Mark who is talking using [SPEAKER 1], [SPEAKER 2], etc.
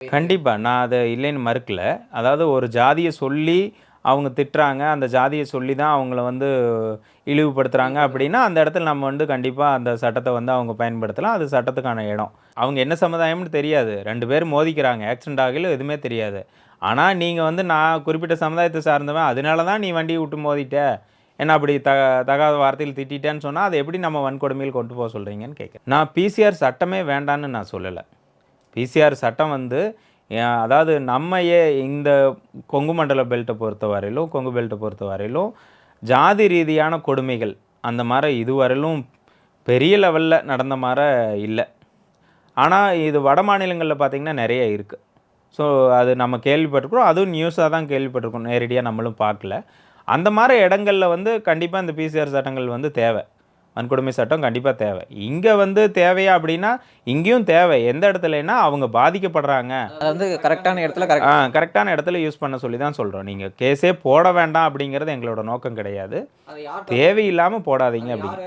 [SPEAKER 1] கண்டிப்பா. நான் அத இல்லைன்னு மறுக்கல. அதாவது ஒரு ஜாதிய சொல்லி அவங்க திட்டுறாங்க. அந்த ஜாதிய சொல்லி தான் அவங்கள வந்து இழிவுபடுத்துறாங்க அப்படின்னா, அந்த இடத்துல நம்ம வந்து கண்டிப்பா அந்த சட்டத்த வந்து அவங்க பயன்படுத்தலாம். அது சட்டத்துக்கான இடம். அவங்க என்ன சமுதாயம்னு தெரியாது. 2 பேரும் மோதிக்கிறாங்க. ஆக்சிடென்ட் ஆகையில எதுவுமே தெரியாது. ஆனா, நீங்க வந்து நான் குறிப்பிட்ட சமுதாயத்த சார்ந்தவன். அதனால தான் நீ வண்டிய விட்டு மோதிட்ட. என்ன அப்படி தகாத வார்த்தையில் திட்டிட்டேன்னு சொன்னா, அத எப்படி நம்ம வன்கொடுமையில் கொண்டு போக சொல்றீங்கன்னு கேட்கிறேன். நான் பிசிஆர் சட்டமே வேண்டான்னு நான் சொல்லல. பிசிஆர் சட்டம் வந்து அதாவது நம்ம இந்த கொங்கு மண்டல பெல்ட்ட பொறுத்தவரையிலும், கொங்கு பெல்ட்ட பொறுத்தவரையிலும், ஜாதி ரீதியான கொடுமைகள் அந்த மாரி இதுவரையிலும் பெரிய லெவல்ல நடந்த மார இல்ல. ஆனா, இது வட மாநிலங்கள்ல பார்த்தீங்கன்னா நெறைய இருக்கு. ஸோ, அது நம்ம கேள்விப்பட்டுருக்கிறோம். அதுவும் நியூஸா தான் கேள்விப்பட்டுருக்கோம். நேரடியா நம்மளும் பார்க்கல. அந்த மாரி இடங்கள்ல வந்து கண்டிப்பா இந்த பிசிஆர் சட்டங்கள் வந்து தேவ. வன்கொடுமை சட்டம் கண்டிப்பா தேவ. இங்க வந்து தேவையா அப்டின்னா, இங்கேயும் தேவை. எந்த இடத்துலன்னா, அவங்க பாதிக்கப்படுறாங்க.
[SPEAKER 2] அது வந்து கரெக்ட்டான இடத்துல
[SPEAKER 1] கரெக்ட்டான இடத்துல யூஸ் பண்ண சொல்லி தான் சொல்றோம். நீங்க கேஸே போட வேண்டாம் அப்டிங்கிறது எங்களோட நோக்கம் கிடையாது.
[SPEAKER 2] அத யார்ட்ட
[SPEAKER 1] தேவையில்லாம போடாதீங்க அப்டிங்க.